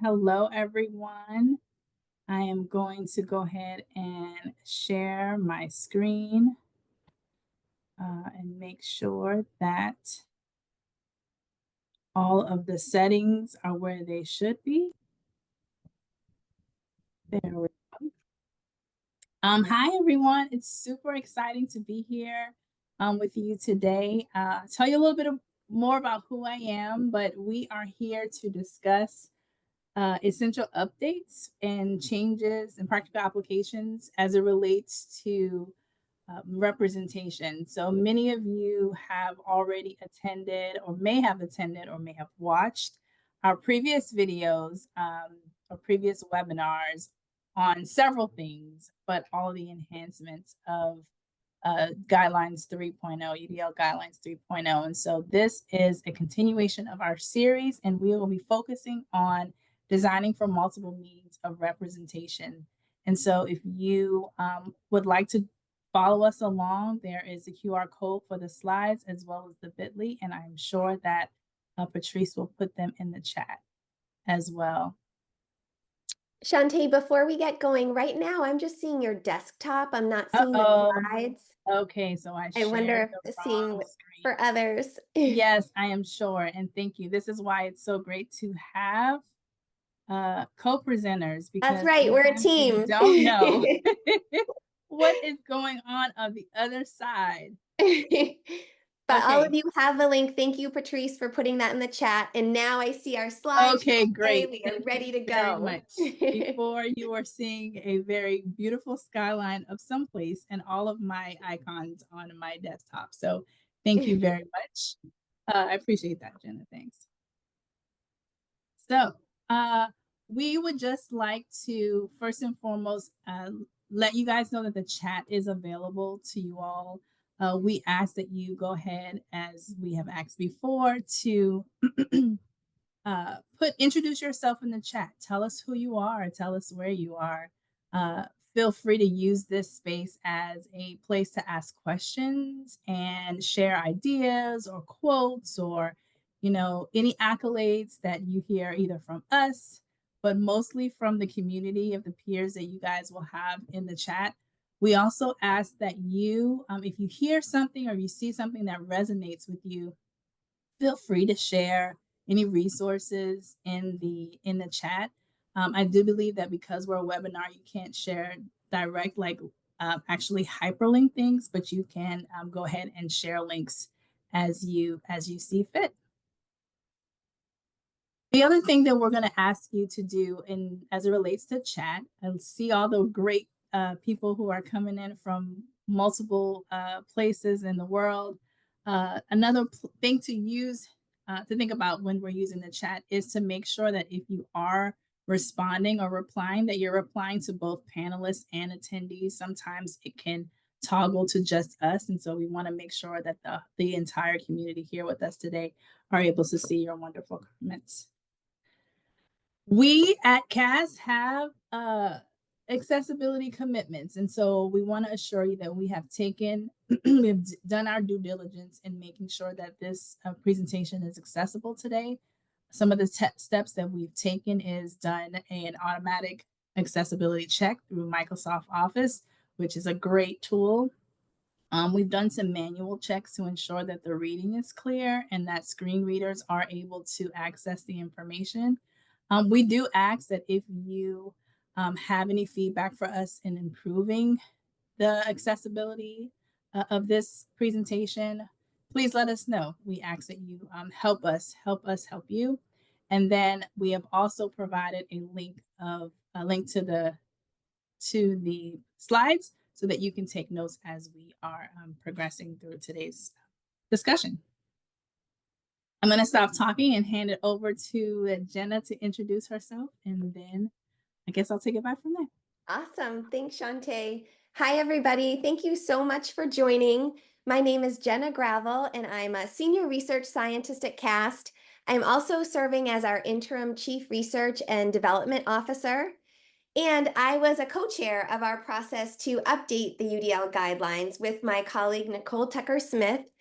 Hello, everyone. I am going to go ahead and share my screen and make sure that all of the settings are where they should be. There we go. Hi, everyone. It's super exciting to be here with you today. Tell you a little bit more about who I am, but we are here to discuss essential updates and changes and practical applications as it relates to representation. So many of you have already attended, or may have attended, or may have watched our previous videos or previous webinars on several things, but all the enhancements of Guidelines 3.0, UDL Guidelines 3.0. And so this is a continuation of our series, and we will be focusing on designing for multiple means of representation. And so if you would like to follow us along, there is a QR code for the slides as well as the bit.ly, and I'm sure that Patrice will put them in the chat as well. Shantae, before we get going, right now I'm just seeing your desktop. I'm not seeing the slides. Okay, so I wonder the if seeing wrong screen. for others. Yes, I am sure, and thank you. This is why it's so great to have co-presenters, because That's right, we're a team. don't know what is going on the other side. But Okay. all of you have the link. Thank you, Patrice, for putting that in the chat. And now I see our slides. Okay, great. We are ready to Very go. much. Before, you are seeing a very beautiful skyline of someplace and all of my icons on my desktop. So thank you very much. I appreciate that, Jenna. Thanks. So we would just like to first and foremost let you guys know that the chat is available to you all. We ask that you go ahead, as we have asked before, to introduce yourself in the chat. Tell us who you are. Tell us where you are. Feel free to use this space as a place to ask questions and share ideas or quotes, or any accolades that you hear either from us, but mostly from the community of the peers that you guys will have in the chat. We also ask that you, if you hear something or you see something that resonates with you, feel free to share any resources in the chat. I do believe that because we're a webinar, you can't share direct, actually hyperlink things, but you can go ahead and share links as you see fit. The other thing that we're going to ask you to do, as it relates to chat, I see all the great people who are coming in from multiple places in the world. Another thing to use, to think about when we're using the chat, is to make sure that if you are responding or replying, that you're replying to both panelists and attendees. Sometimes it can toggle to just us, and so we want to make sure that the entire community here with us today are able to see your wonderful comments. We at CAS have accessibility commitments, and so we want to assure you that we have we've done our due diligence in making sure that this presentation is accessible today. Some of the steps that we've taken is done an automatic accessibility check through Microsoft Office, which is a great tool. We've done some manual checks to ensure that the reading is clear and that screen readers are able to access the information. We do ask that if you have any feedback for us in improving the accessibility of this presentation, please let us know. We ask that you help us help you. And then we have also provided a link to the slides so that you can take notes as we are progressing through today's discussion. I'm going to stop talking and hand it over to Jenna to introduce herself, and then I guess I'll take it back from there. Awesome. Thanks, Shantae. Hi, everybody. Thank you so much for joining. My name is Jenna Gravel, and I'm a senior research scientist at CAST. I'm also serving as our interim chief research and development officer. And I was a co-chair of our process to update the UDL guidelines with my colleague, Nicole Tucker-Smith.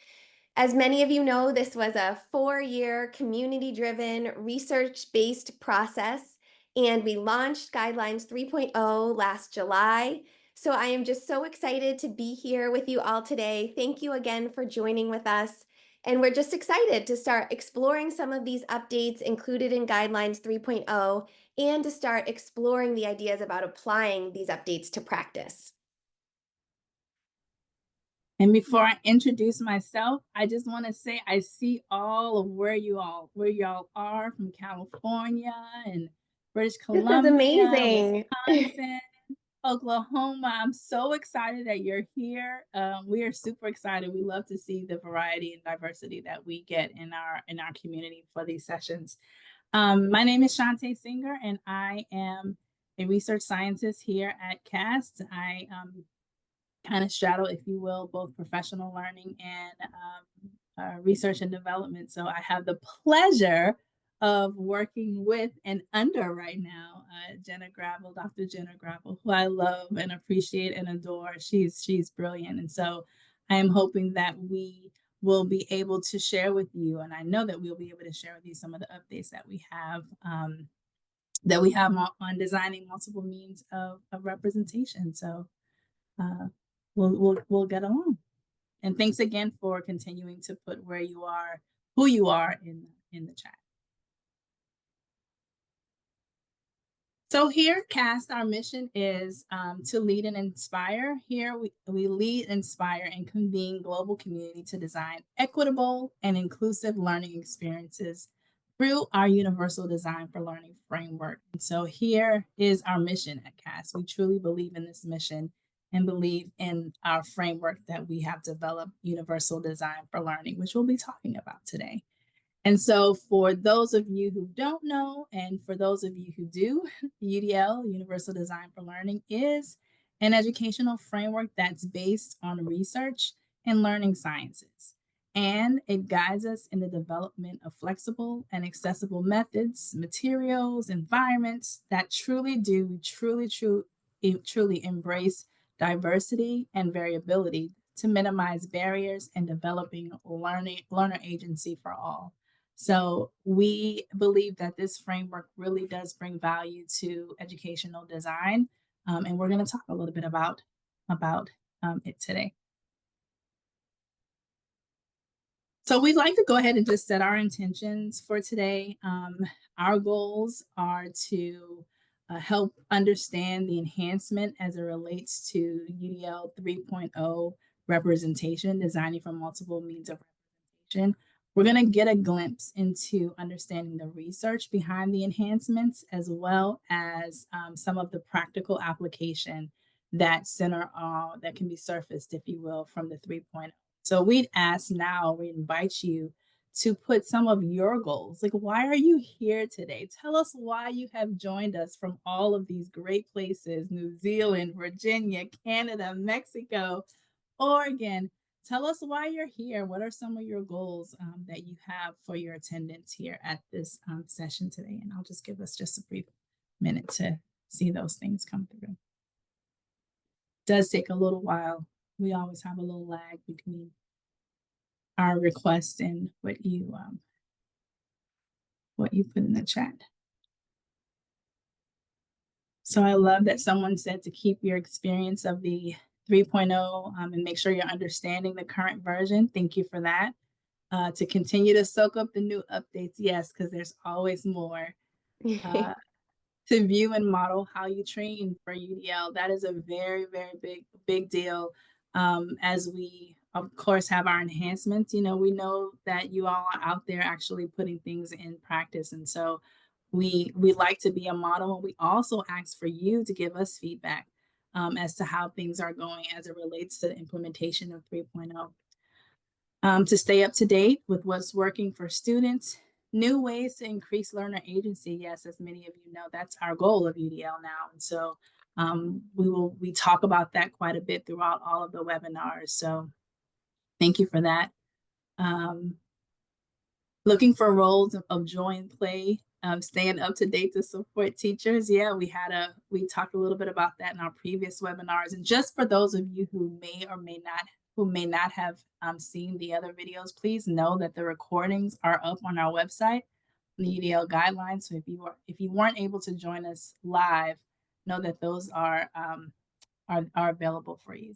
As many of you know, this was a 4-year community-driven, research-based process, and we launched Guidelines 3.0 last July. So I am just so excited to be here with you all today. Thank you again for joining with us. And we're just excited to start exploring some of these updates included in Guidelines 3.0 and to start exploring the ideas about applying these updates to practice. And before I introduce myself, I just want to say I see all of where y'all are from California and British This is Columbia, amazing. Wisconsin, Oklahoma. I'm so excited that you're here. We are super excited. We love to see the variety and diversity that we get in our community for these sessions. My name is Shantae Singer, and I am a research scientist here at CAST. I kind of straddle, if you will, both professional learning and research and development. So I have the pleasure of working with and under right now Jenna Gravel, Dr. Jenna Gravel, who I love and appreciate and adore. She's brilliant, and so I am hoping that we will be able to share with you, and I know that we'll be able to share with you some of the updates that we have. On designing multiple means of representation. So uh, we'll get along. And thanks again for continuing to put where you are, who you are in the chat. So here, CAST, our mission is to lead and inspire. Here, we lead, inspire, and convene global community to design equitable and inclusive learning experiences through our universal design for learning framework. And so here is our mission at CAST. We truly believe in this mission and believe in our framework that we have developed, universal design for learning, which we'll be talking about today. And so for those of you who don't know, and for those of you who do, UDL, Universal Design for Learning, is an educational framework that's based on research and learning sciences. And it guides us in the development of flexible and accessible methods, materials, environments that truly embrace diversity and variability to minimize barriers and developing learner agency for all. So we believe that this framework really does bring value to educational design, and we're going to talk a little bit about it today. So we'd like to go ahead and just set our intentions for today. Our goals are to help understand the enhancement as it relates to UDL 3.0 representation, designing for multiple means of representation. We're going to get a glimpse into understanding the research behind the enhancements, as well as some of the practical application that that can be surfaced, if you will, from the 3.0. So we invite you to put some of your goals. Like, why are you here today? Tell us why you have joined us from all of these great places, New Zealand, Virginia, Canada, Mexico, Oregon. Tell us why you're here. What are some of your goals that you have for your attendance here at this session today? And I'll just give us just a brief minute to see those things come through. It does take a little while. We always have a little lag between our request and what you put in the chat. So I love that someone said to keep your experience of the 3.0 and make sure you're understanding the current version. Thank you for that. To continue to soak up the new updates, yes, because there's always more. To view and model how you train for UDL. That is a very, very big deal. As we, of course, have our enhancements, we know that you all are out there actually putting things in practice. And so we like to be a model. And we also ask for you to give us feedback as to how things are going as it relates to the implementation of 3.0. To stay up to date with what's working for students, new ways to increase learner agency. Yes, as many of you know, that's our goal of UDL now. And so we talk about that quite a bit throughout all of the webinars. So thank you for that. Looking for roles of joy and play, staying up to date to support teachers. Yeah, we talked a little bit about that in our previous webinars. And just for those of you who may not have seen the other videos, please know that the recordings are up on our website. the UDL guidelines. So if you weren't able to join us live, know that those are available for you.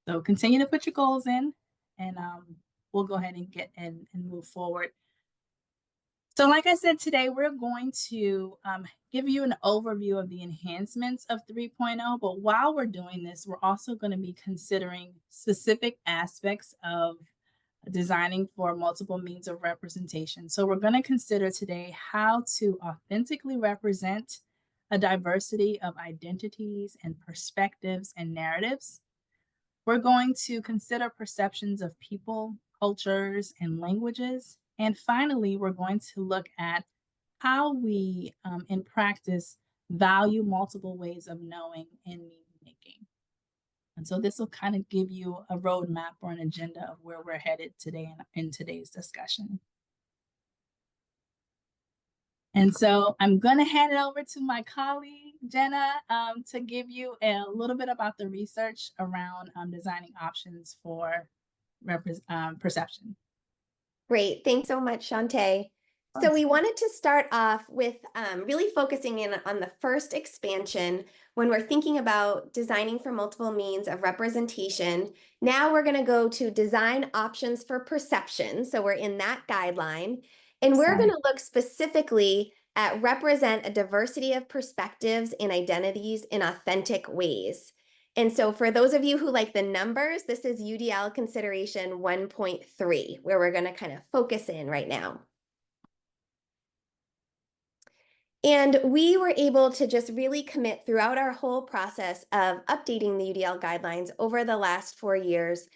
So continue to put your goals in, and we'll go ahead and and move forward. So, like I said, today we're going to give you an overview of the enhancements of 3.0. But while we're doing this, we're also going to be considering specific aspects of designing for multiple means of representation. So, we're going to consider today how to authentically represent a diversity of identities and perspectives and narratives. We're going to consider perceptions of people, cultures, and languages. And finally, we're going to look at how we, in practice, value multiple ways of knowing and meaning making. And so this will kind of give you a roadmap or an agenda of where we're headed today in today's discussion. And so I'm going to hand it over to my colleague, Jenna, to give you a little bit about the research around designing options for perception. Great. Thanks so much, Shantae. So we wanted to start off with really focusing in on the first expansion when we're thinking about designing for multiple means of representation. Now we're going to go to design options for perception. So we're in that guideline, and we're going to look specifically at represent a diversity of perspectives and identities in authentic ways. And so for those of you who like the numbers, this is UDL consideration 1.3, where we're going to kind of focus in right now. And we were able to just really commit throughout our whole process of updating the UDL guidelines over the last 4 years,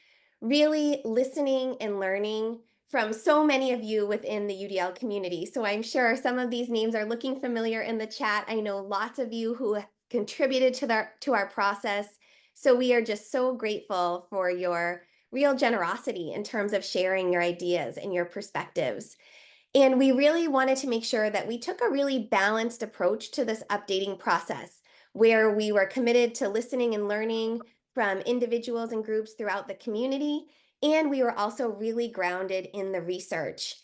really listening and learning from so many of you within the UDL community. So I'm sure some of these names are looking familiar in the chat. I know lots of you who contributed to our process. So we are just so grateful for your real generosity in terms of sharing your ideas and your perspectives. And we really wanted to make sure that we took a really balanced approach to this updating process, where we were committed to listening and learning from individuals and groups throughout the community. And we were also really grounded in the research.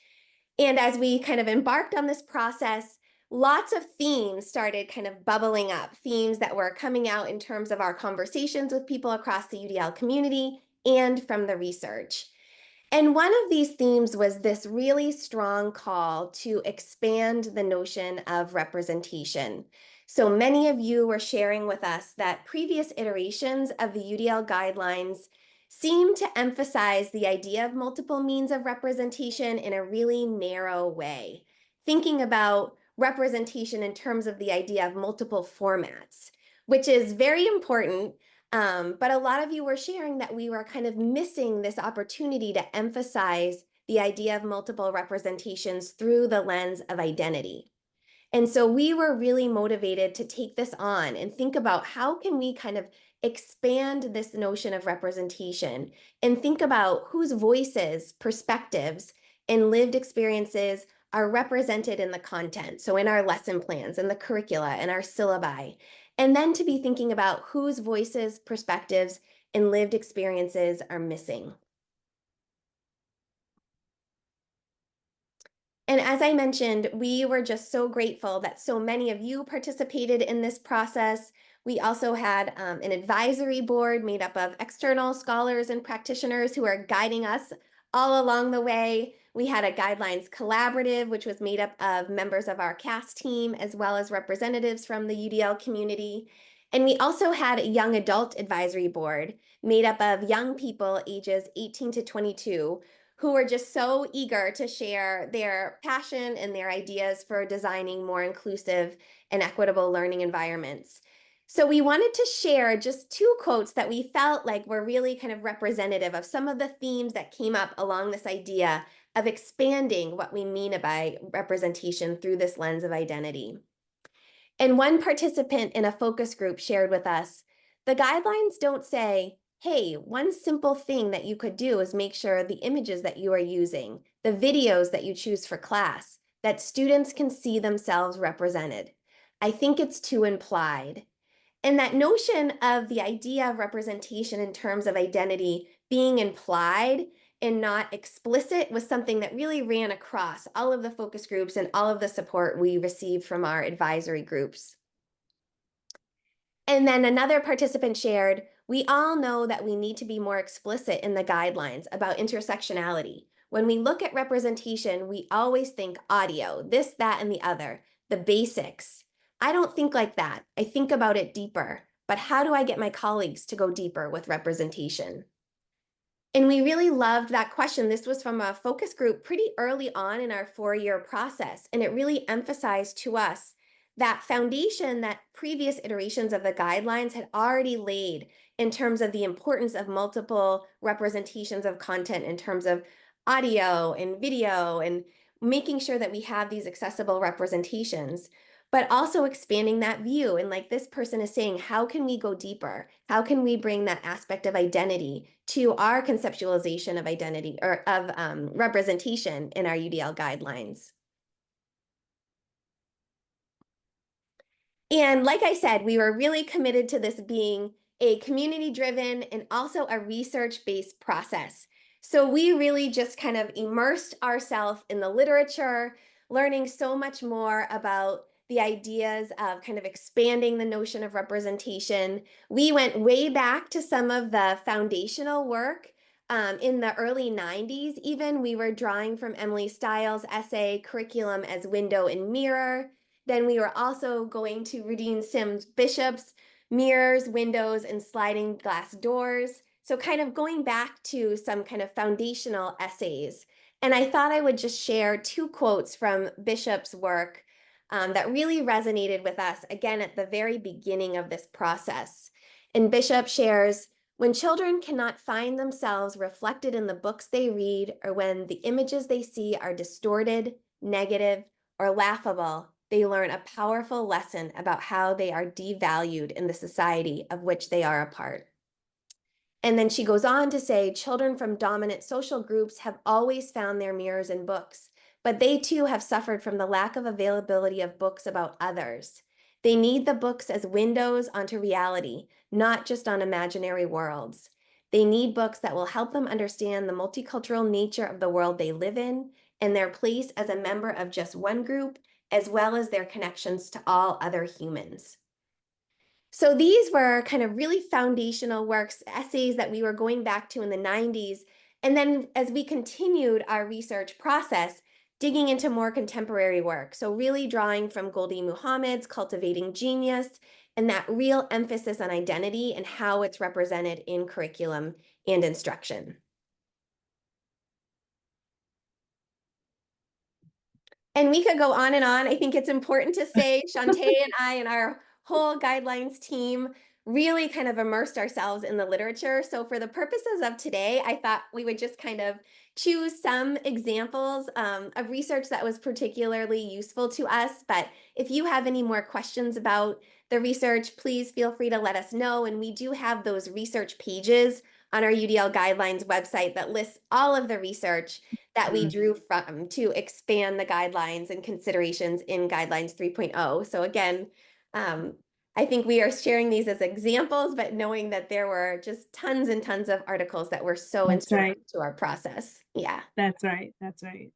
And as we kind of embarked on this process, lots of themes started kind of bubbling up, themes that were coming out in terms of our conversations with people across the UDL community and from the research. And one of these themes was this really strong call to expand the notion of representation. So many of you were sharing with us that previous iterations of the UDL guidelines seem to emphasize the idea of multiple means of representation in a really narrow way, thinking about representation in terms of the idea of multiple formats, which is very important. But a lot of you were sharing that we were kind of missing this opportunity to emphasize the idea of multiple representations through the lens of identity. And so we were really motivated to take this on and think about how can we kind of expand this notion of representation and think about whose voices, perspectives, and lived experiences are represented in the content. So in our lesson plans and the curricula and our syllabi. And then to be thinking about whose voices, perspectives, and lived experiences are missing. And as I mentioned, we were just so grateful that so many of you participated in this process. We also had an advisory board made up of external scholars and practitioners who are guiding us all along the way. We had a guidelines collaborative, which was made up of members of our CAST team, as well as representatives from the UDL community. And we also had a young adult advisory board made up of young people ages 18 to 22 who were just so eager to share their passion and their ideas for designing more inclusive and equitable learning environments. So we wanted to share just 2 quotes that we felt like were really kind of representative of some of the themes that came up along this idea of expanding what we mean by representation through this lens of identity. And one participant in a focus group shared with us, the guidelines don't say, hey, one simple thing that you could do is make sure the images that you are using, the videos that you choose for class, that students can see themselves represented. I think it's too implied. And that notion of the idea of representation in terms of identity being implied and not explicit was something that really ran across all of the focus groups and all of the support we received from our advisory groups. And then another participant shared, we all know that we need to be more explicit in the guidelines about intersectionality. When we look at representation, we always think audio, this, that, and the other, the basics. I don't think like that. I think about it deeper. But how do I get my colleagues to go deeper with representation? And we really loved that question. This was from a focus group pretty early on in our 4-year process. And it really emphasized to us that foundation that previous iterations of the guidelines had already laid in terms of the importance of multiple representations of content in terms of audio and video and making sure that we have these accessible representations, but also expanding that view. And like this person is saying, how can we go deeper? How can we bring that aspect of identity to our conceptualization of identity or of representation in our UDL guidelines? And like I said, we were really committed to this being a community-driven and also a research-based process. So we really just kind of immersed ourselves in the literature, learning so much more about the ideas of kind of expanding the notion of representation. We went way back to some of the foundational work in the early 90s. Even we were drawing from Emily Stiles' essay, Curriculum as Window and Mirror. Then we were also going to Rudine Sims Bishop's Mirrors, Windows, and Sliding Glass Doors. So kind of going back to some kind of foundational essays. And I thought I would just share 2 quotes from Bishop's work that really resonated with us, again, at the very beginning of this process. And Bishop shares, when children cannot find themselves reflected in the books they read, or when the images they see are distorted, negative, or laughable, they learn a powerful lesson about how they are devalued in the society of which they are a part. And then she goes on to say, children from dominant social groups have always found their mirrors in books, but they too have suffered from the lack of availability of books about others. They need the books as windows onto reality, not just on imaginary worlds. They need books that will help them understand the multicultural nature of the world they live in and their place as a member of just one group, as well as their connections to all other humans. So these were kind of really foundational works, essays that we were going back to in the 90s. And then as we continued our research process, digging into more contemporary work. So really drawing from Goldie Muhammad's Cultivating Genius and that real emphasis on identity and how it's represented in curriculum and instruction. And we could go on and on. I think it's important to say Shantae and I and our whole guidelines team really kind of immersed ourselves in the literature. So for the purposes of today, I thought we would just kind of choose some examples of research that was particularly useful to us. But if you have any more questions about the research, please feel free to let us know. And we do have those research pages on our UDL guidelines website that lists all of the research that we drew from to expand the guidelines and considerations in Guidelines 3.0. So again, I think we are sharing these as examples, but knowing that there were just tons and tons of articles that were so That's right. instrumental to our process. Yeah. That's right. That's right.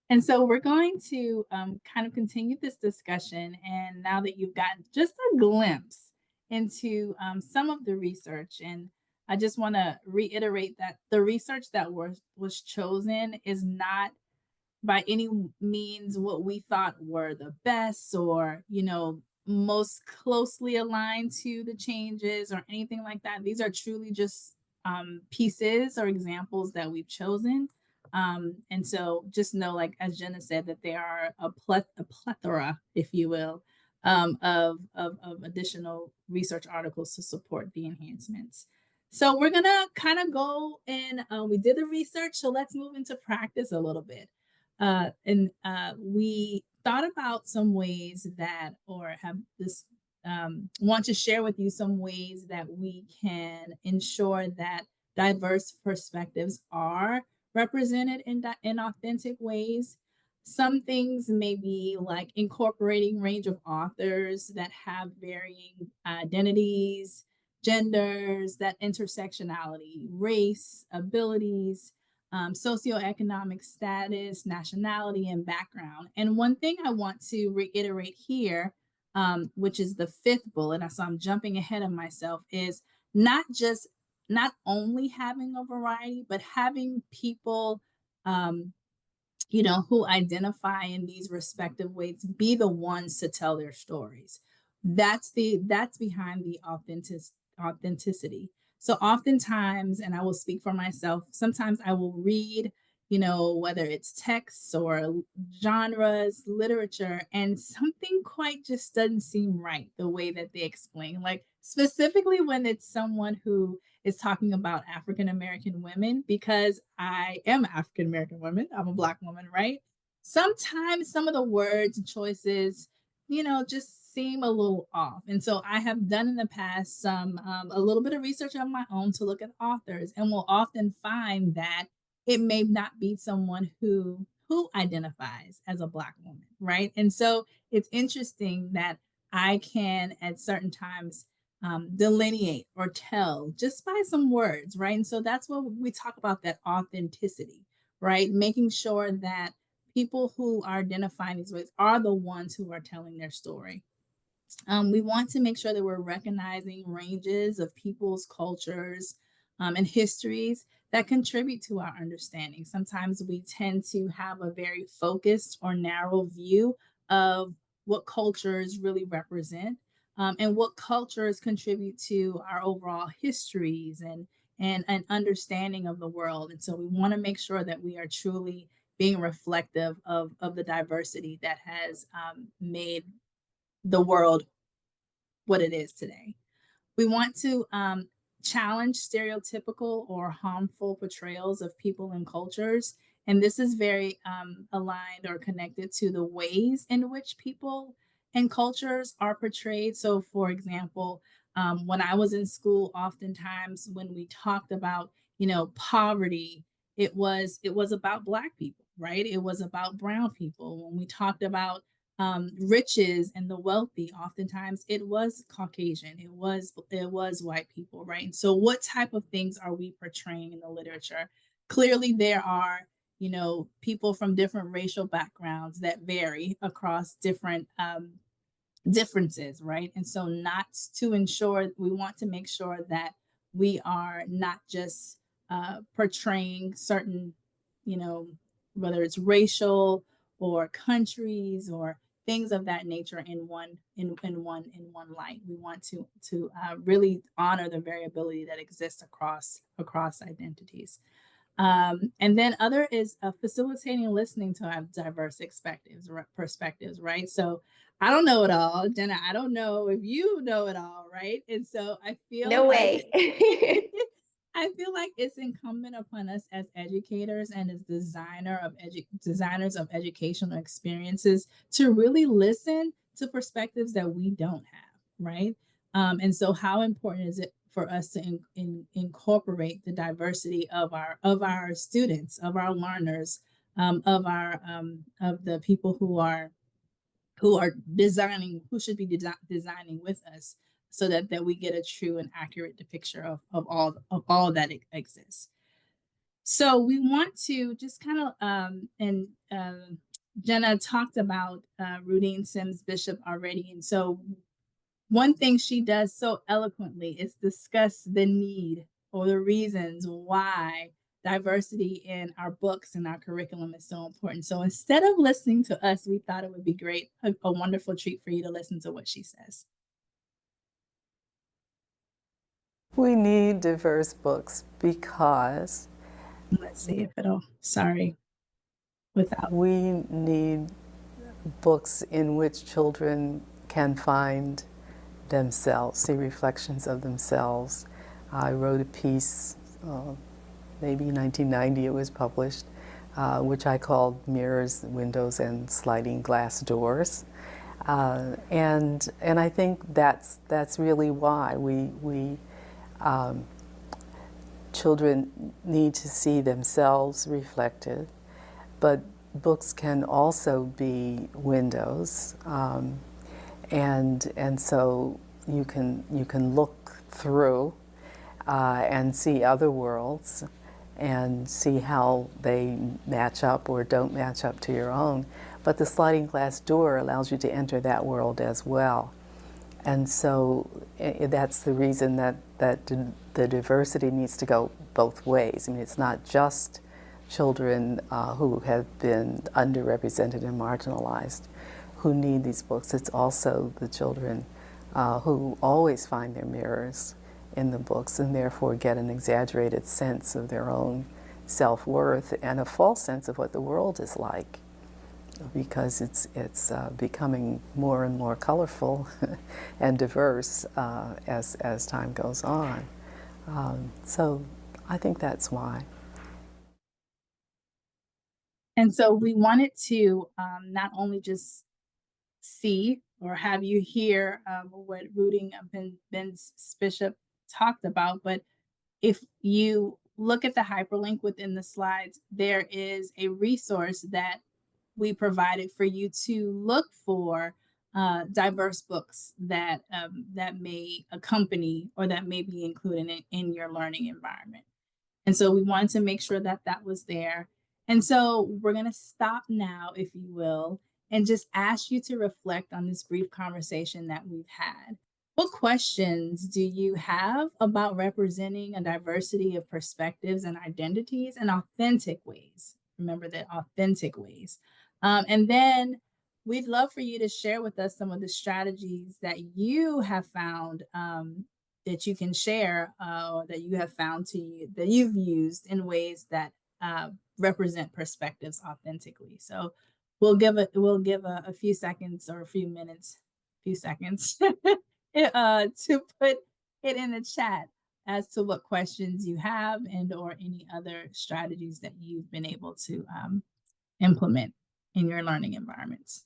And so we're going to kind of continue this discussion. And now that you've gotten just a glimpse into some of the research, and I just want to reiterate that the research that was chosen is not by any means what we thought were the best or most closely aligned to the changes or anything like that. These are truly just pieces or examples that we've chosen, and so just know, like as Jenna said, that there are a plethora, if you will, of additional research articles to support the enhancements. So we're gonna kind of go and we did the research, so let's move into practice a little bit. And we thought about some ways that, or have this, want to share with you some ways that we can ensure that diverse perspectives are represented in authentic ways. Some things may be like incorporating range of authors that have varying identities, genders, that intersectionality, race, abilities, socioeconomic status, nationality, and background. And one thing I want to reiterate here, which is the fifth bullet, so I'm jumping ahead of myself, is not only having a variety, but having people um, who identify in these respective ways be the ones to tell their stories. That's behind the authenticity. So oftentimes, and I will speak for myself, sometimes I will read, whether it's texts or genres, literature, and something quite just doesn't seem right the way that they explain. Like specifically when it's someone who is talking about African American women, because I am African American woman. I'm a Black woman, right? Sometimes some of the words and choices, just seem a little off. And so I have done in the past a little bit of research on my own to look at authors, and will often find that it may not be someone who identifies as a Black woman, right? And so it's interesting that I can at certain times delineate or tell just by some words, right? And so that's what we talk about, that authenticity, right? Making sure that people who are identifying these ways are the ones who are telling their story. We want to make sure that we're recognizing ranges of people's cultures and histories that contribute to our understanding. Sometimes we tend to have a very focused or narrow view of what cultures really represent, and what cultures contribute to our overall histories and an understanding of the world. And so we want to make sure that we are truly being reflective of the diversity that has made the world what it is today. We want to challenge stereotypical or harmful portrayals of people and cultures. And this is very aligned or connected to the ways in which people and cultures are portrayed. So, for example, when I was in school, oftentimes when we talked about, poverty, it was about Black people, right? It was about brown people. When we talked about riches and the wealthy, oftentimes it was Caucasian, it was white people, right? And so what type of things are we portraying in the literature? Clearly there are, people from different racial backgrounds that vary across different differences, right? And so not to ensure, we want to make sure that we are not just portraying certain, you know whether it's racial or countries or things of that nature in one light. We want to really honor the variability that exists across identities. And then other is facilitating listening to have diverse perspectives, right? So I don't know it all, Jenna. I don't know if you know it all, right? And so I feel No like way. I feel like it's incumbent upon us as educators and as designers of educational experiences to really listen to perspectives that we don't have, right? And so, how important is it for us to incorporate the diversity of our students, of our learners, of the people who are designing, who should be designing with us, so that we get a true and accurate depiction of all that exists. So we want to just kind of and Jenna talked about Rudine Sims Bishop already, and so one thing she does so eloquently is discuss the need or the reasons why diversity in our books and our curriculum is so important. So instead of listening to us, we thought it would be great, a wonderful treat for you to listen to what she says. We need diverse books because Let's see if it'll, sorry, without. we need books in which children can find themselves, see reflections of themselves. I wrote a piece, maybe in 1990 it was published, which I called Mirrors, Windows, and Sliding Glass Doors. And I think that's really why children need to see themselves reflected, but books can also be windows, and so you can look through and see other worlds, and see how they match up or don't match up to your own. But the sliding glass door allows you to enter that world as well. And so that's the reason that the diversity needs to go both ways. I mean, it's not just children who have been underrepresented and marginalized who need these books. It's also the children who always find their mirrors in the books and therefore get an exaggerated sense of their own self-worth and a false sense of what the world is like, because it's becoming more and more colorful and diverse as time goes on. So I think that's why. And so we wanted to not only just see or have you hear what Rooting Ben Bishop talked about, but if you look at the hyperlink within the slides, there is a resource that we provided for you to look for diverse books that that may accompany or that may be included in your learning environment. And so we wanted to make sure that that was there. And so we're going to stop now, if you will, and just ask you to reflect on this brief conversation that we've had. What questions do you have about representing a diversity of perspectives and identities in authentic ways? Remember that, authentic ways. And then we'd love for you to share with us some of the strategies that you have found that you can share that you have found to you that you've used in ways that represent perspectives authentically. So we'll give a few seconds or a few minutes, few seconds to put it in the chat as to what questions you have and or any other strategies that you've been able to implement in your learning environments.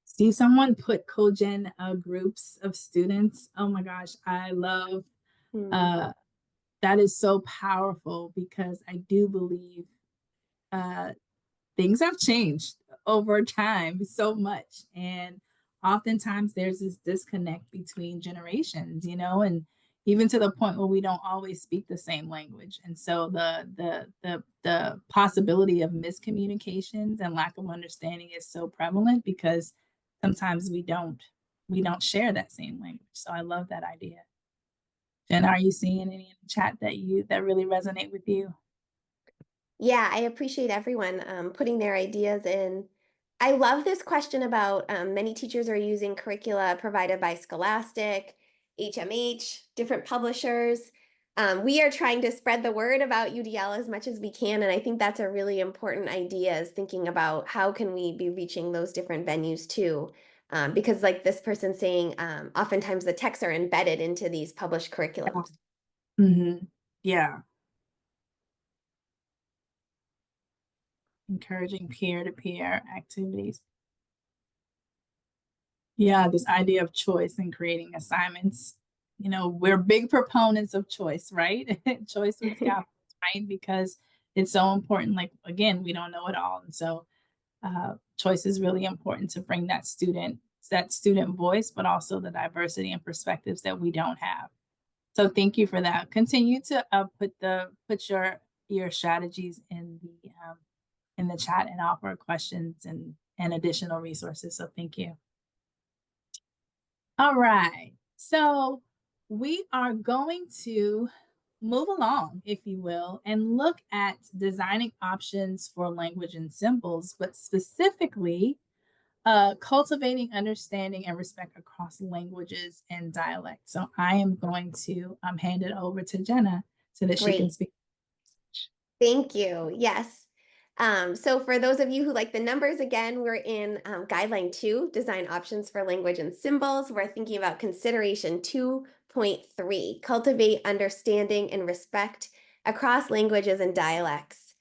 See someone put cogen groups of students. Oh my gosh, I love that is so powerful because I do believe uh, things have changed over time so much. And oftentimes there's this disconnect between generations, you know, and even to the point where we don't always speak the same language. And so the possibility of miscommunications and lack of understanding is so prevalent because sometimes we don't share that same language. So I love that idea. Jen, are you seeing any in the chat that really resonate with you? Yeah, I appreciate everyone putting their ideas in. I love this question about many teachers are using curricula provided by Scholastic, HMH, different publishers. We are trying to spread the word about UDL as much as we can, and I think that's a really important idea is thinking about how can we be reaching those different venues too. Because like this person saying, oftentimes the texts are embedded into these published curriculums. Mm-hmm. Yeah. Encouraging peer-to-peer activities. Yeah, this idea of choice and creating assignments. You know, we're big proponents of choice, right? Choice with scaffolds, right? Because it's so important. Like, again, we don't know it all. And so choice is really important to bring that student voice, but also the diversity and perspectives that we don't have. So thank you for that. Continue to put your strategies in the chat and offer questions and additional resources. So thank you. All right. So we are going to move along, if you will, and look at designing options for language and symbols, but specifically cultivating understanding and respect across languages and dialects. So I am going to hand it over to Jenna so that she can Great. speak. Thank you. Yes. So for those of you who like the numbers, again, we're in guideline 2, design options for language and symbols. We're thinking about consideration 2.3, cultivate understanding and respect across languages and dialects.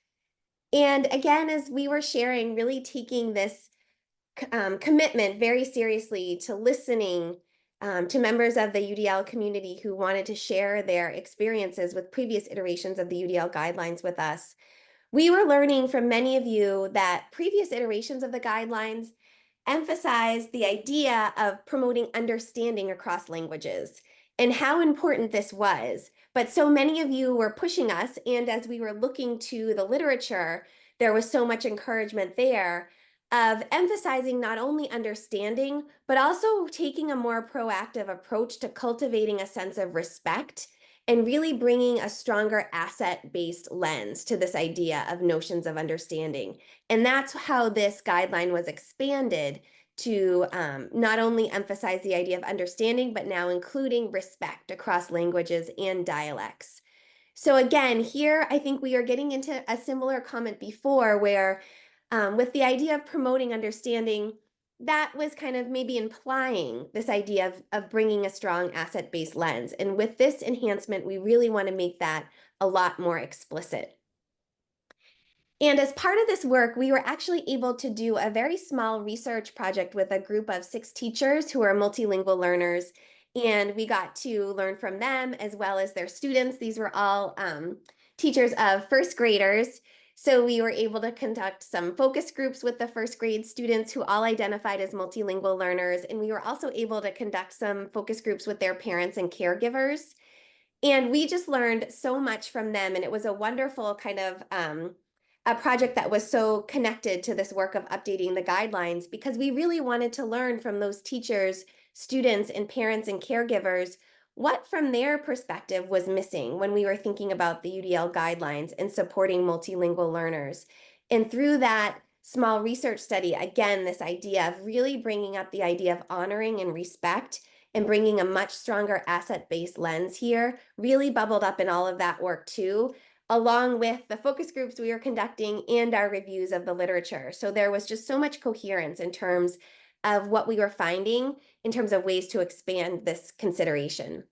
And again, as we were sharing, really taking this commitment very seriously to listening to members of the UDL community who wanted to share their experiences with previous iterations of the UDL guidelines with us. We were learning from many of you that previous iterations of the guidelines emphasized the idea of promoting understanding across languages and how important this was. But so many of you were pushing us, and as we were looking to the literature, there was so much encouragement there of emphasizing not only understanding, but also taking a more proactive approach to cultivating a sense of respect and really bringing a stronger asset-based lens to this idea of notions of understanding. And that's how this guideline was expanded to not only emphasize the idea of understanding, but now including respect across languages and dialects. So again, here I think we are getting into a similar comment before where with the idea of promoting understanding, that was kind of maybe implying this idea of bringing a strong asset-based lens. And with this enhancement, we really want to make that a lot more explicit. And as part of this work, we were actually able to do a very small research project with a group of 6 teachers who are multilingual learners. And we got to learn from them as well as their students. These were all teachers of first graders. So we were able to conduct some focus groups with the first grade students who all identified as multilingual learners. And we were also able to conduct some focus groups with their parents and caregivers. And we just learned so much from them. And it was a wonderful kind of a project that was so connected to this work of updating the guidelines because we really wanted to learn from those teachers, students, and parents and caregivers what from their perspective was missing when we were thinking about the UDL guidelines and supporting multilingual learners. And through that small research study, again, this idea of really bringing up the idea of honoring and respect and bringing a much stronger asset-based lens here really bubbled up in all of that work too, along with the focus groups we were conducting and our reviews of the literature. So there was just so much coherence in terms of what we were finding in terms of ways to expand this consideration.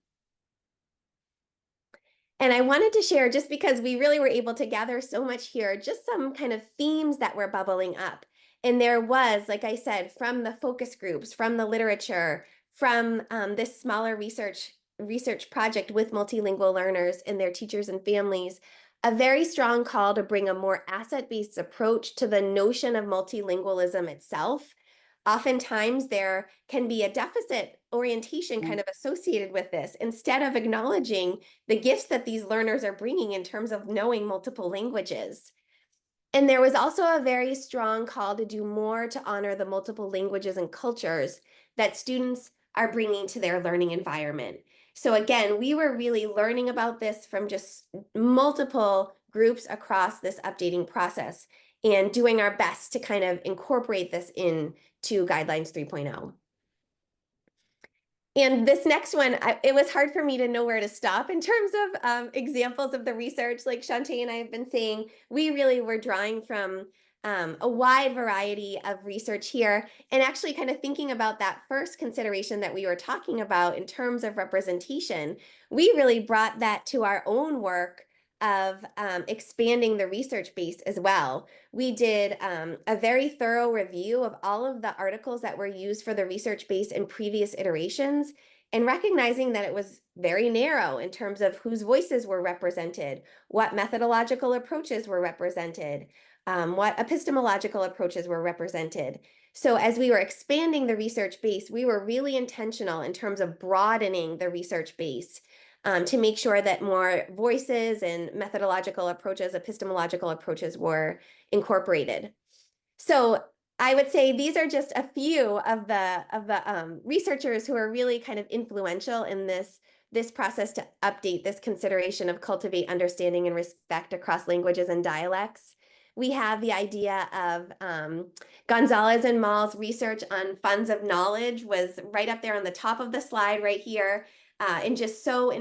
And I wanted to share, just because we really were able to gather so much here, just some kind of themes that were bubbling up. And there was, like I said, from the focus groups, from the literature, from this smaller research project with multilingual learners and their teachers and families, a very strong call to bring a more asset-based approach to the notion of multilingualism itself. Oftentimes there can be a deficit orientation kind of associated with this, instead of acknowledging the gifts that these learners are bringing in terms of knowing multiple languages. And there was also a very strong call to do more to honor the multiple languages and cultures that students are bringing to their learning environment. So again, we were really learning about this from just multiple groups across this updating process and doing our best to kind of incorporate this into Guidelines 3.0. And this next one, it was hard for me to know where to stop in terms of examples of the research. Like Shantae and I have been saying, we really were drawing from a wide variety of research here, and actually kind of thinking about that first consideration that we were talking about in terms of representation. We really brought that to our own work of expanding the research base as well. We did a very thorough review of all of the articles that were used for the research base in previous iterations, and recognizing that it was very narrow in terms of whose voices were represented, what methodological approaches were represented, what epistemological approaches were represented. So as we were expanding the research base, we were really intentional in terms of broadening the research base to make sure that more voices and methodological approaches, epistemological approaches were incorporated. So I would say these are just a few of the researchers who are really kind of influential in this process to update this consideration of cultivate understanding and respect across languages and dialects. We have the idea of Gonzalez and Mall's research on funds of knowledge was right up there on the top of the slide right here, and just so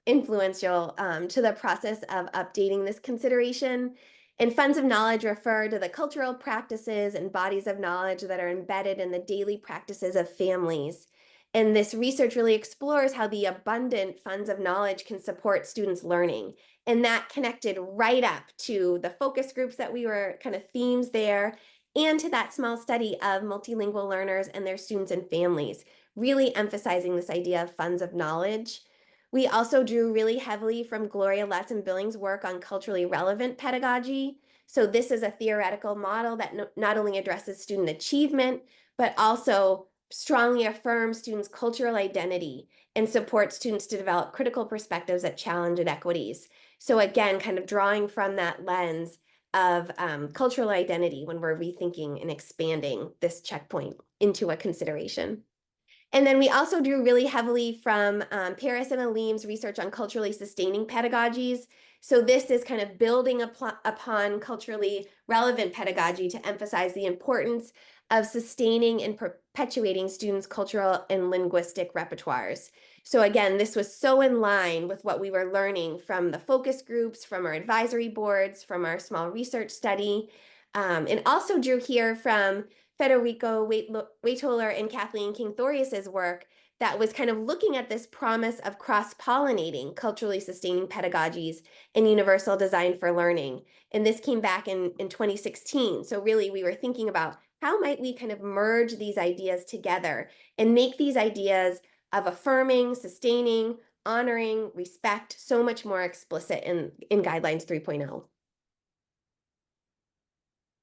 influential to the process of updating this consideration. And funds of knowledge refer to the cultural practices and bodies of knowledge that are embedded in the daily practices of families. And this research really explores how the abundant funds of knowledge can support students' learning. And that connected right up to the focus groups that we were kind of themes there, and to that small study of multilingual learners and their students and families, really emphasizing this idea of funds of knowledge. We also drew really heavily from Gloria Latson-Billings' work on culturally relevant pedagogy. So this is a theoretical model that not only addresses student achievement, but also strongly affirms students' cultural identity and supports students to develop critical perspectives that challenge inequities. So again, kind of drawing from that lens of cultural identity when we're rethinking and expanding this checkpoint into a consideration. And then we also drew really heavily from Paris and Alim's research on culturally sustaining pedagogies. So this is kind of building upon culturally relevant pedagogy to emphasize the importance of sustaining and perpetuating students' cultural and linguistic repertoires. So again, this was so in line with what we were learning from the focus groups, from our advisory boards, from our small research study, and also drew here from Federico Waitoler and Kathleen King-Thorius's work that was kind of looking at this promise of cross-pollinating culturally sustaining pedagogies and universal design for learning. And this came back in 2016. So really we were thinking about how might we kind of merge these ideas together and make these ideas of affirming, sustaining, honoring, respect so much more explicit in Guidelines 3.0.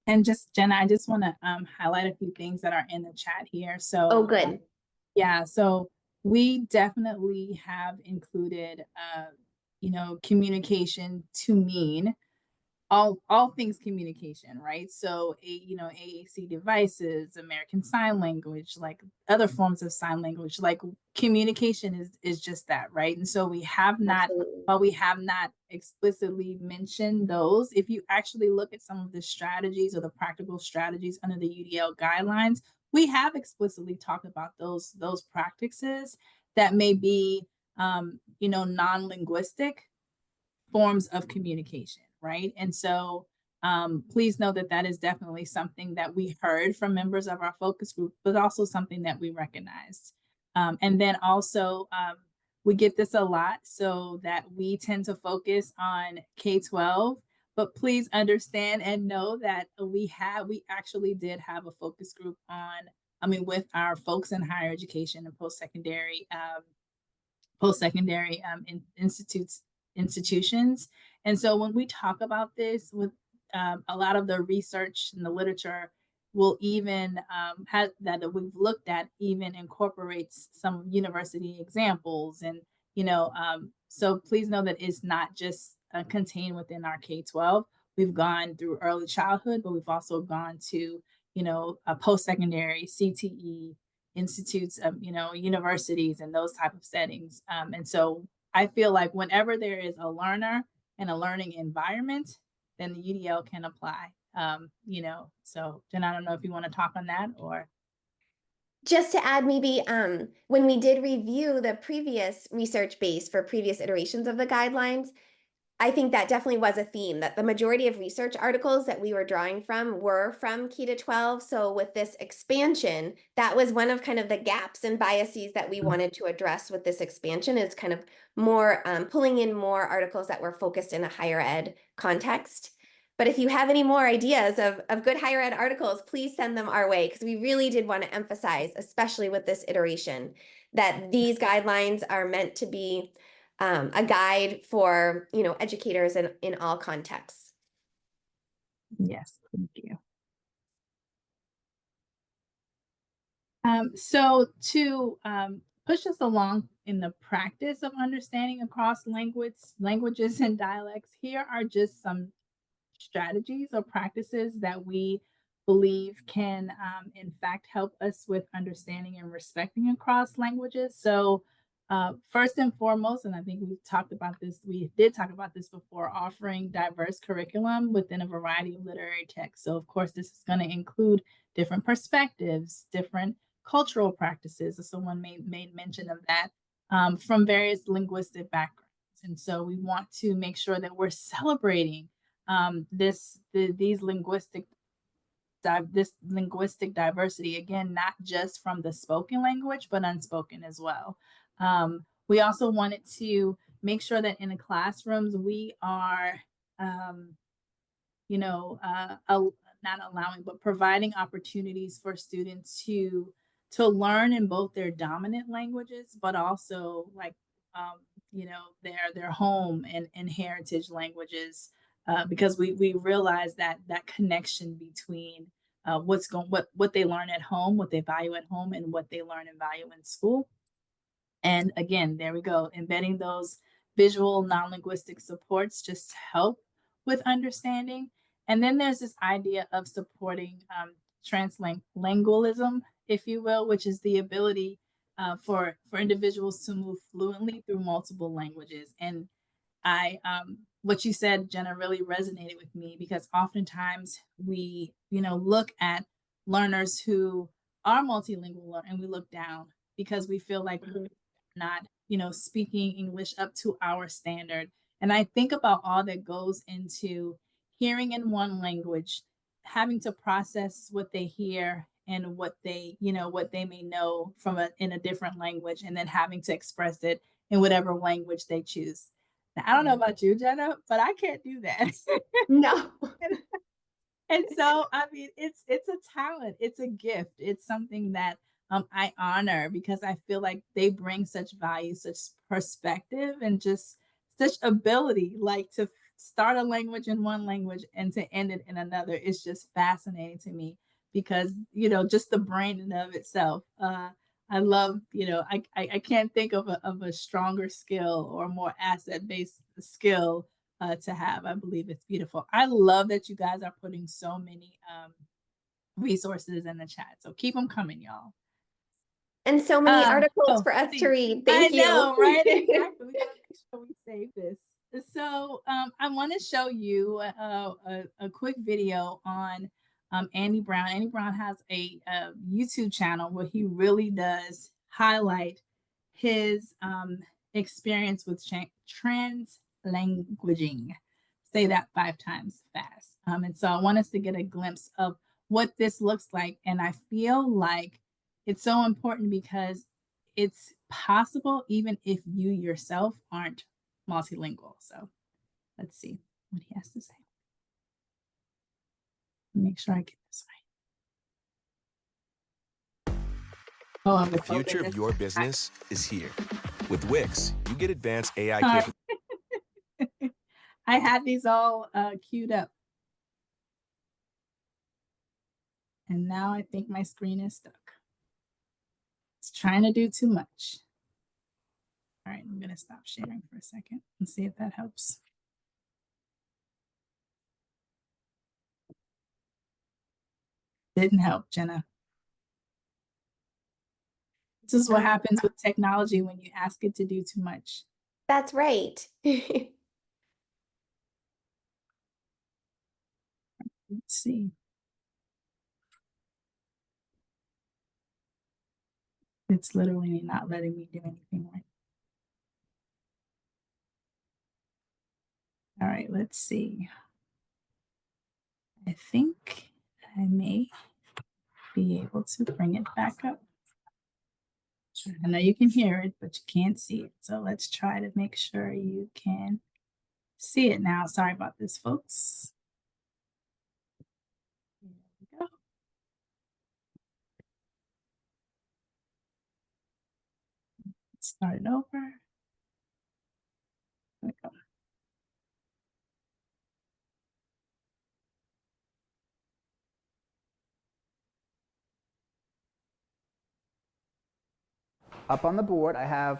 And just Jenna, I just want to highlight a few things that are in the chat here. So, Oh, good. Yeah, so we definitely have included, communication to mean all things communication, right? So AAC devices, American Sign Language, like other forms of sign language, like communication is just that, right? And so we have not, Absolutely. while we have not explicitly mentioned those, if you actually look at some of the strategies or the practical strategies under the UDL guidelines, we have explicitly talked about those practices that may be non-linguistic forms of communication, right? And so please know that that is definitely something that we heard from members of our focus group, but also something that we recognized. And then also, we get this a lot, so that we tend to focus on K-12, but please understand and know that we actually did have a focus group with our folks in higher education and post-secondary institutions. And so when we talk about this with a lot of the research and the literature will even have that we've looked at even incorporates some university examples. And so please know that it's not just contained within our K-12. We've gone through early childhood, but we've also gone to a post-secondary, CTE, institutes of universities and those type of settings. And so I feel like whenever there is a learner and a learning environment, then the UDL can apply. So Jen, I don't know if you want to talk on that or. Just to add, maybe when we did review the previous research base for previous iterations of the guidelines, I think that definitely was a theme, that the majority of research articles that we were drawing from were from Key to 12. So with this expansion, that was one of kind of the gaps and biases that we wanted to address with this expansion, is kind of more pulling in more articles that were focused in a higher ed context. But if you have any more ideas of good higher ed articles, please send them our way, because we really did want to emphasize, especially with this iteration, that these guidelines are meant to be a guide for educators in all contexts. Yes, thank you. So to push us along in the practice of understanding across languages and dialects, here are just some strategies or practices that we believe can, in fact, help us with understanding and respecting across languages. So, first and foremost, and I think we did talk about this before, offering diverse curriculum within a variety of literary texts. So, of course, this is going to include different perspectives, different cultural practices, as someone made mention of that, from various linguistic backgrounds. And so we want to make sure that we're celebrating this linguistic diversity, again, not just from the spoken language but unspoken as well. We also wanted to make sure that in the classrooms we are not allowing, but providing opportunities for students to learn in both their dominant languages, but also like their home and heritage languages, because we realize that that connection between what they learn at home, what they value at home, and what they learn and value in school. And again, there we go, embedding those visual non-linguistic supports just help with understanding. And then there's this idea of supporting translingualism, if you will, which is the ability for individuals to move fluently through multiple languages. And what you said, Jenna, really resonated with me, because oftentimes we, look at learners who are multilingual and we look down because we feel like we're not, speaking English up to our standard. And I think about all that goes into hearing in one language, having to process what they hear and what they may know in a different language, and then having to express it in whatever language they choose. Now, I don't know about you, Jenna, but I can't do that. No. And so, I mean, it's a talent, it's a gift, it's something that I honor, because I feel like they bring such value, such perspective, and just such ability, like to start a language in one language and to end it in another is just fascinating to me, because just the brain in of itself. I love, I can't think of a stronger skill or more asset-based skill to have. I believe it's beautiful. I love that you guys are putting so many resources in the chat. So keep them coming, y'all. And so many articles for us to read. Thank you. I know, right? Exactly. We gotta make sure we save this. So I want to show you a quick video on Andy Brown. Andy Brown has a YouTube channel where he really does highlight his experience with translanguaging. Say that 5 times fast. And so I want us to get a glimpse of what this looks like. And I feel like it's so important because it's possible even if you yourself aren't multilingual. So let's see what he has to say. Make sure I get this right. Oh, the future of your business is here. With Wix, you get advanced AI capabilities. I had these all queued up. And now I think my screen is stuck. It's trying to do too much. All right, I'm going to stop sharing for a second and see if that helps. Didn't help, Jenna. This is what happens with technology when you ask it to do too much. That's right. Let's see. It's literally not letting me do anything right. All right, let's see. I think I may be able to bring it back up. I know you can hear it, but you can't see it. So let's try to make sure you can see it now. Sorry about this, folks. Here we go. Let's start it over. There we go. Up on the board, I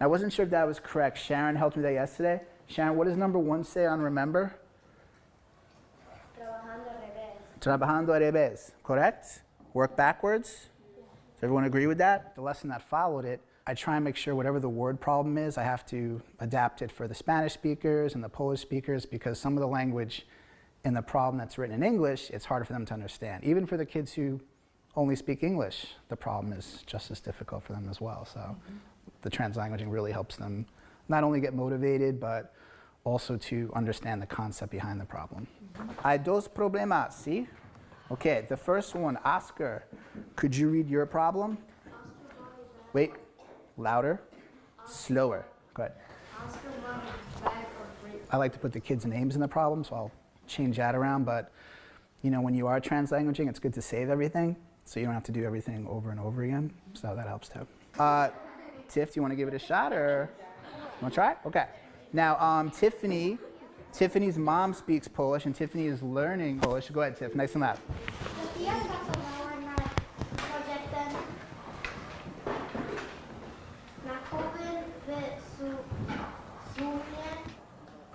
wasn't sure if that was correct. Sharon helped me with that yesterday. Sharon, what does number 1 say on remember? Trabajando al revés. Trabajando al revés, correct? Work backwards? Does everyone agree with that? The lesson that followed it, I try and make sure whatever the word problem is, I have to adapt it for the Spanish speakers and the Polish speakers, because some of the language in the problem that's written in English, it's harder for them to understand. Even for the kids who only speak English, the problem is just as difficult for them as well. So the translanguaging really helps them not only get motivated, but also to understand the concept behind the problem. Hay dos problemas, ¿sí? Okay, the first one, Oscar, could you read your problem? Wait, louder, slower. Go ahead. Oscar wants bag of grapes. I like to put the kids' names in the problem, so I'll change that around, but You know, when you are translanguaging, it's good to save everything, so you don't have to do everything over and over again. So that helps too. Tiff, do you want to give it a shot, or you want to try it? Okay. Now, Tiffany's mom speaks Polish, and Tiffany is learning Polish. Go ahead, Tiff. Nice and loud.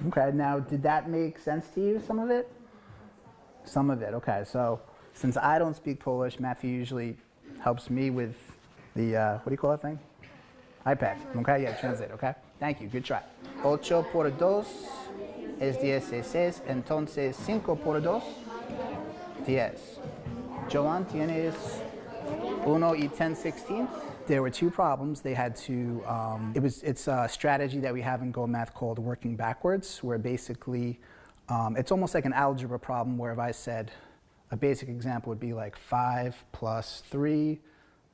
Okay, now did that make sense to you, some of it? Some of it, okay. So since I don't speak Polish, Matthew usually helps me with the, what do you call that thing? iPad, okay? Yeah, translate, okay? Thank you, good try. 8 por 2 es 16, entonces 5 por 2, 10. Joan, tienes 1 y 10/16? There were two problems. They had to, it's a strategy that we have in Go Math called working backwards, where basically, it's almost like an algebra problem where if I said, a basic example would be like 5 plus 3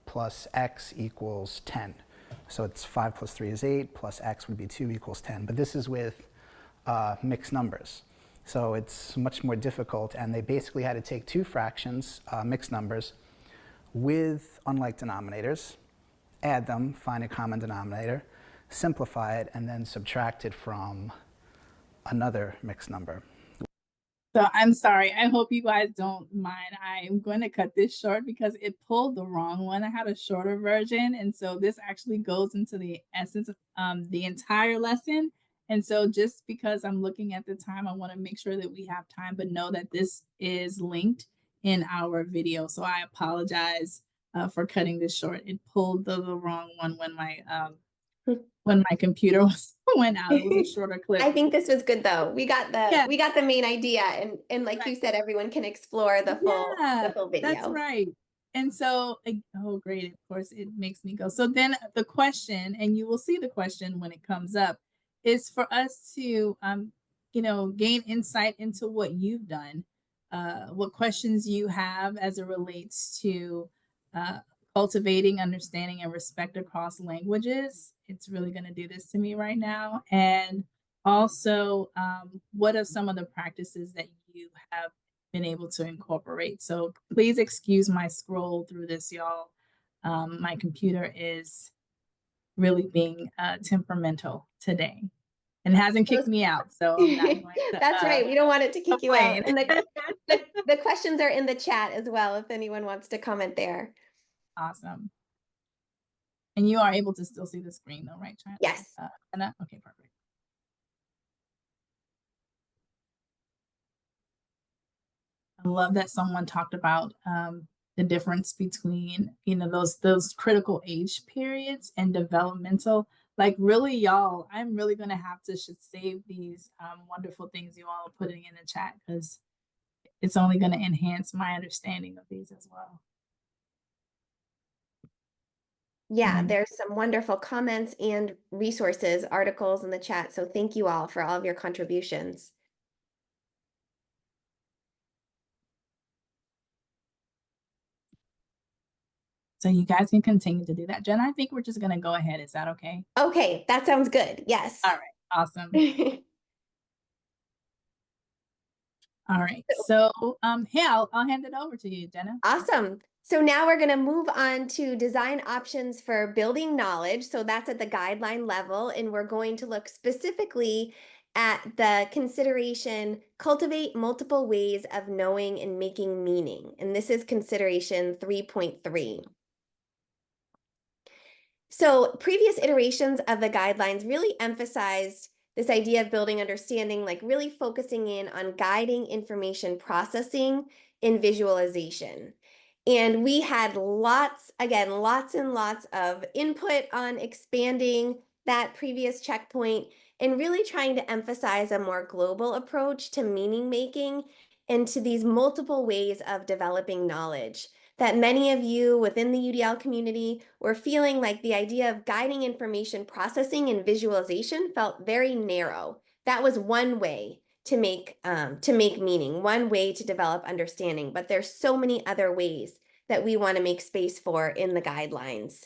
plus x equals 10. So it's 5 plus 3 is 8, plus x would be 2 equals 10. But this is with mixed numbers. So it's much more difficult, and they basically had to take two fractions, mixed numbers, with unlike denominators, add them, find a common denominator, simplify it, and then subtract it from another mixed number. So I'm sorry. I hope you guys don't mind. I'm going to cut this short because it pulled the wrong one. I had a shorter version. And so this actually goes into the essence of the entire lesson. And so just because I'm looking at the time, I want to make sure that we have time, but know that this is linked in our video. So I apologize for cutting this short. It pulled the wrong one when my computer went out. It was a shorter clip. I think this was good though. We got the main idea, and like you said, everyone can explore the full video. That's right. And so, oh great, of course it makes me go. So then the question, and you will see the question when it comes up, is for us to gain insight into what you've done, what questions you have as it relates to cultivating understanding and respect across languages. It's really going to do this to me right now. And also, what are some of the practices that you have been able to incorporate? So please excuse my scroll through this, y'all. My computer is really being temperamental today and hasn't kicked me out. So I'm not going to, that's right. We don't want it to kick you out. complain. And the questions are in the chat as well, if anyone wants to comment there. Awesome. And you are able to still see the screen though, right, China? Yes. Okay, perfect. I love that someone talked about the difference between, those critical age periods and developmental. Like really, y'all, I'm really going to have to save these wonderful things you all are putting in the chat, because it's only going to enhance my understanding of these as well. Yeah, there's some wonderful comments and resources, articles in the chat. So thank you all for all of your contributions. So you guys can continue to do that. Jen, I think we're just going to go ahead. Is that okay? Okay, that sounds good. Yes. All right. Awesome. All right. So I'll hand it over to you, Jenna. Awesome. So now we're going to move on to design options for building knowledge. So that's at the guideline level, and we're going to look specifically at the consideration, cultivate multiple ways of knowing and making meaning. And this is consideration 3.3. So previous iterations of the guidelines really emphasized this idea of building understanding, like really focusing in on guiding information processing and visualization. And we had lots and lots of input on expanding that previous checkpoint and really trying to emphasize a more global approach to meaning making and to these multiple ways of developing knowledge. That many of you within the UDL community were feeling like the idea of guiding information processing and visualization felt very narrow. That was one way to make meaning, one way to develop understanding, but there's so many other ways that we want to make space for in the guidelines.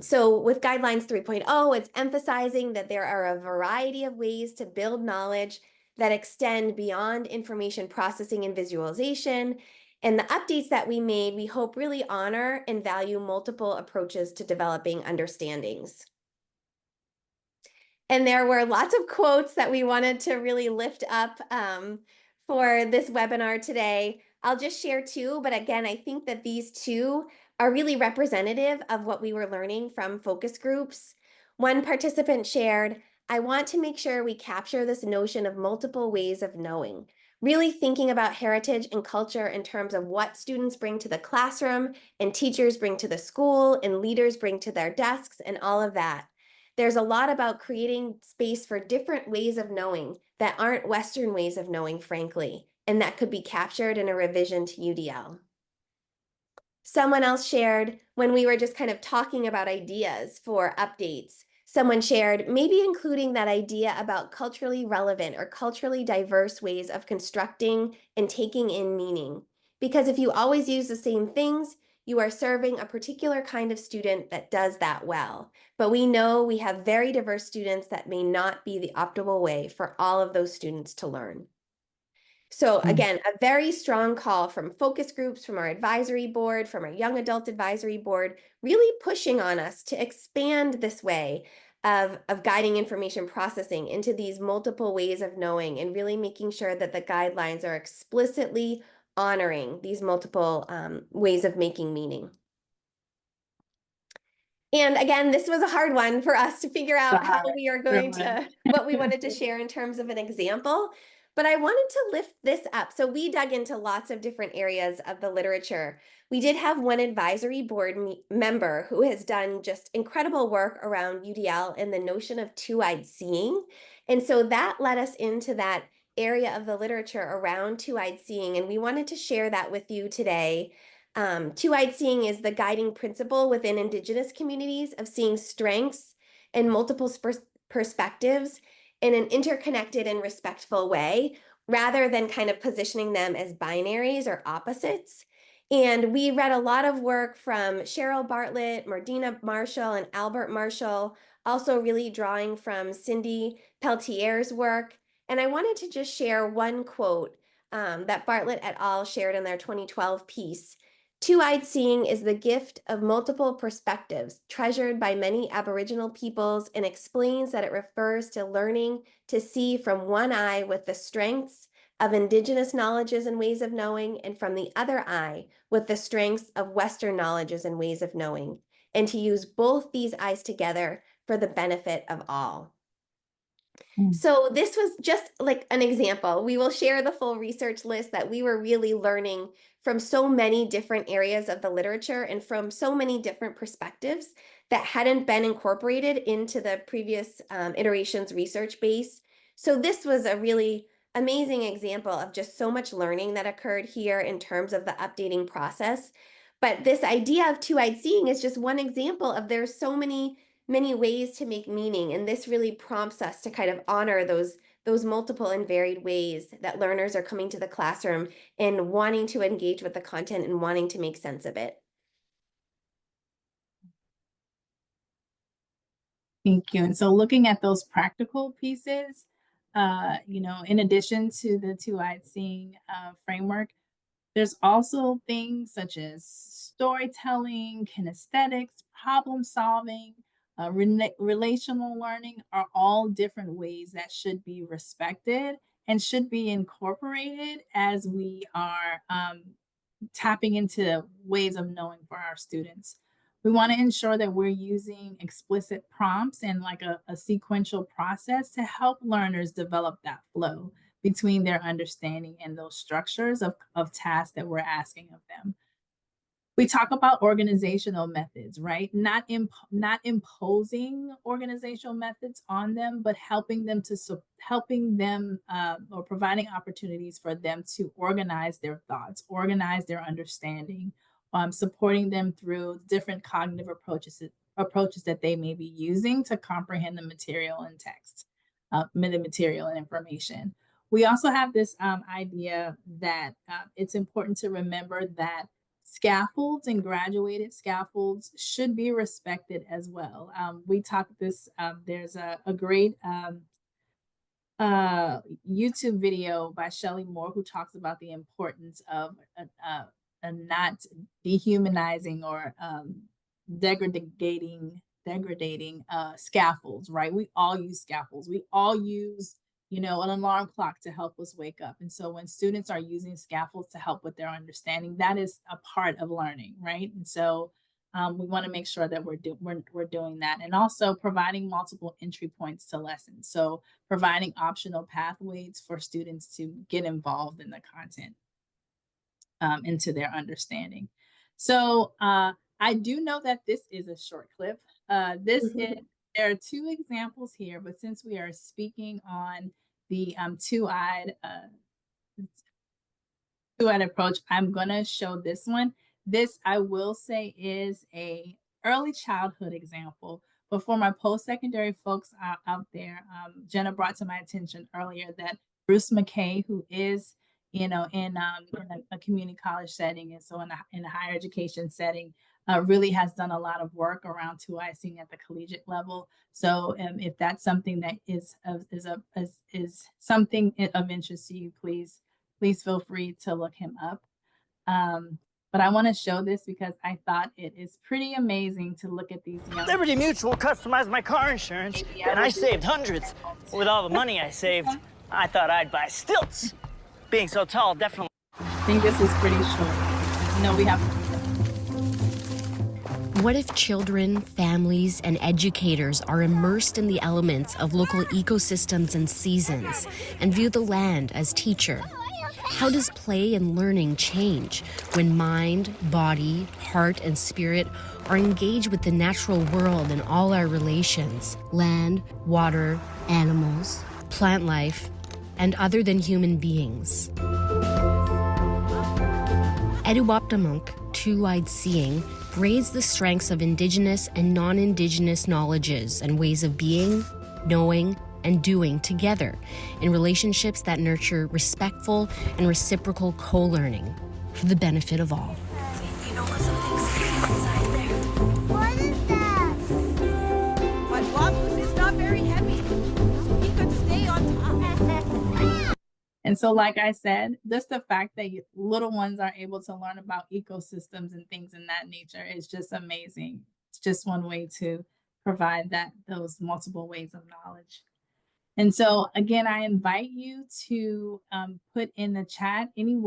So with guidelines 3.0, it's emphasizing that there are a variety of ways to build knowledge, that extend beyond information processing and visualization. And the updates that we made, we hope really honor and value multiple approaches to developing understandings. And there were lots of quotes that we wanted to really lift up for this webinar today. I'll just share two, but again, I think that these two are really representative of what we were learning from focus groups. One participant shared, "I want to make sure we capture this notion of multiple ways of knowing, really thinking about heritage and culture in terms of what students bring to the classroom and teachers bring to the school and leaders bring to their desks and all of that. There's a lot about creating space for different ways of knowing that aren't Western ways of knowing, frankly, and that could be captured in a revision to UDL." Someone else shared, when we were just kind of talking about ideas for updates, someone shared maybe including that idea about culturally relevant or culturally diverse ways of constructing and taking in meaning. Because if you always use the same things, you are serving a particular kind of student that does that well. But we know we have very diverse students that may not be the optimal way for all of those students to learn. So again, a very strong call from focus groups, from our advisory board, from our young adult advisory board, really pushing on us to expand this way of guiding information processing into these multiple ways of knowing and really making sure that the guidelines are explicitly honoring these multiple ways of making meaning. And again, this was a hard one for us to figure out how we are going to, what we wanted to share in terms of an example, but I wanted to lift this up. So we dug into lots of different areas of the literature. We did have one advisory board member who has done just incredible work around UDL and the notion of two-eyed seeing. And so that led us into that area of the literature around two-eyed seeing, and we wanted to share that with you today. Two-eyed seeing is the guiding principle within Indigenous communities of seeing strengths and multiple perspectives in an interconnected and respectful way, rather than kind of positioning them as binaries or opposites. And we read a lot of work from Cheryl Bartlett, Mardina Marshall, and Albert Marshall, also really drawing from Cindy Peltier's work. And I wanted to just share one quote that Bartlett et al. Shared in their 2012 piece. "Two-eyed seeing is the gift of multiple perspectives, treasured by many Aboriginal peoples, and explains that it refers to learning to see from one eye with the strengths of Indigenous knowledges and ways of knowing, and from the other eye with the strengths of Western knowledges and ways of knowing, and to use both these eyes together for the benefit of all." So this was just like an example. We will share the full research list that we were really learning from so many different areas of the literature and from so many different perspectives that hadn't been incorporated into the previous iterations research base. So this was a really amazing example of just so much learning that occurred here in terms of the updating process. But this idea of two-eyed seeing is just one example of there's so many ways to make meaning, and this really prompts us to kind of honor those multiple and varied ways that learners are coming to the classroom and wanting to engage with the content and wanting to make sense of it. Thank you. And so looking at those practical pieces, in addition to the two-eyed seeing framework, there's also things such as storytelling, kinesthetics, problem solving, relational learning are all different ways that should be respected and should be incorporated as we are tapping into ways of knowing for our students. We want to ensure that we're using explicit prompts and like a sequential process to help learners develop that flow between their understanding and those structures of tasks that we're asking of them. We talk about organizational methods, right? Not imposing organizational methods on them, but helping them or providing opportunities for them to organize their thoughts, organize their understanding, supporting them through different cognitive approaches that they may be using to comprehend the material and text, the material and information. We also have this idea that it's important to remember that scaffolds and graduated scaffolds should be respected as well. We talked this, there's a great YouTube video by Shelley Moore, who talks about the importance of not dehumanizing or degrading scaffolds, right? We all use scaffolds. We all use, an alarm clock to help us wake up. And so when students are using scaffolds to help with their understanding, that is a part of learning, right? And so we want to make sure that we're doing that, and also providing multiple entry points to lessons. So providing optional pathways for students to get involved in the content, into their understanding. So I do know that this is a short clip. There are two examples here, but since we are speaking on the two-eyed approach, I'm gonna show this one. This, I will say, is a early childhood example. But for my post-secondary folks out there, Jenna brought to my attention earlier that Bruce McKay, who is, in a community college setting, and so in a higher education setting, really has done a lot of work around two-icing at the collegiate level. So if that's something that is something of interest to you, please feel free to look him up. But I want to show this because I thought it is pretty amazing to look at these young Liberty Mutual customized my car insurance, and I saved hundreds. With all the money I saved, I thought I'd buy stilts. Being so tall, definitely. I think this is pretty short. We have. What if children, families, and educators are immersed in the elements of local ecosystems and seasons and view the land as teacher? How does play and learning change when mind, body, heart, and spirit are engaged with the natural world and all our relations, land, water, animals, plant life, and other than human beings? Eduoptimunk, two-eyed seeing, braids the strengths of Indigenous and non-Indigenous knowledges and ways of being, knowing, and doing together in relationships that nurture respectful and reciprocal co-learning for the benefit of all. You know what something's inside there? What is that? But Wampus is not very heavy. He could stay on top. And so, like I said, just the fact that little ones are able to learn about ecosystems and things in that nature is just amazing. It's just one way to provide those multiple ways of knowledge. And so, again, I invite you to put in the chat any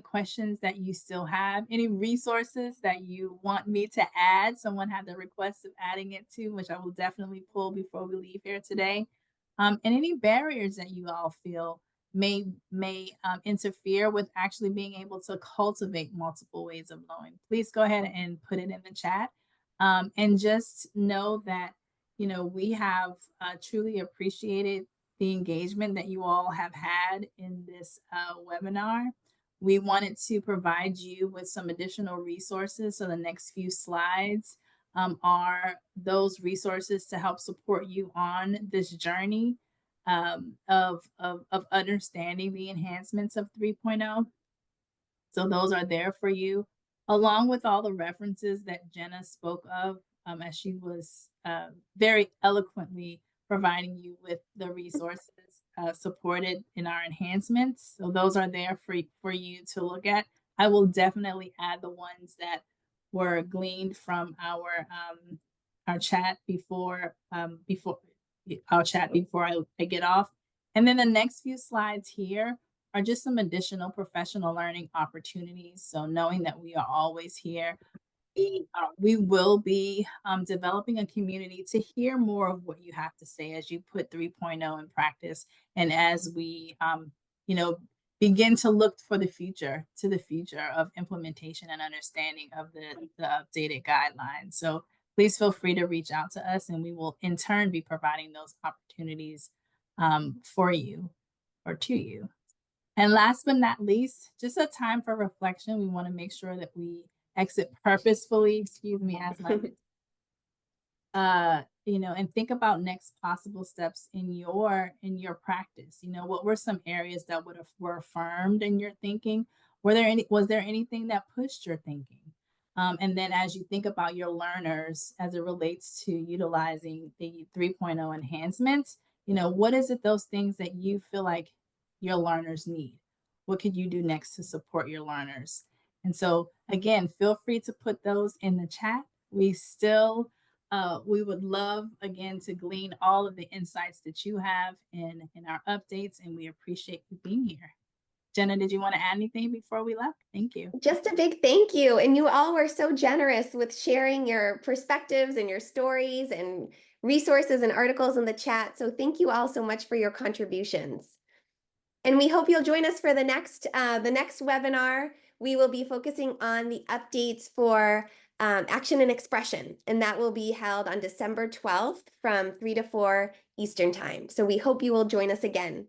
questions that you still have, any resources that you want me to add. Someone had the request of adding it to, which I will definitely pull before we leave here today. And any barriers that you all feel may interfere with actually being able to cultivate multiple ways of knowing. Please go ahead and put it in the chat. And just know that we have truly appreciated the engagement that you all have had in this webinar. We wanted to provide you with some additional resources. So the next few slides are those resources to help support you on this journey of understanding the enhancements of 3.0. So those are there for you, along with all the references that Jenna spoke of as she was very eloquently providing you with the resources supported in our enhancements. So those are there for you to look at. I will definitely add the ones that were gleaned from our chat before I get off. And then the next few slides here are just some additional professional learning opportunities. So knowing that we are always here, we will be developing a community to hear more of what you have to say as you put 3.0 in practice, and as we begin to look to the future of implementation and understanding of the updated guidelines. So please feel free to reach out to us, and we will in turn be providing those opportunities for you or to you. And last but not least, just a time for reflection. We want to make sure that we exit purposefully, as my and think about next possible steps in your practice. What were some areas that were affirmed in your thinking? Was there anything that pushed your thinking? And then as you think about your learners as it relates to utilizing the 3.0 enhancements, You know, what is it, those things that you feel like your learners need? What could you do next to support your learners? And so, again, feel free to put those in the chat. We would love, again, to glean all of the insights that you have in our updates, and we appreciate you being here. Jenna, did you want to add anything before we left? Thank you. Just a big thank you. And you all were so generous with sharing your perspectives and your stories and resources and articles in the chat. So thank you all so much for your contributions. And we hope you'll join us for the next webinar. We will be focusing on the updates for action and expression, and that will be held on December 12th from 3 to 4 Eastern Time. So we hope you will join us again.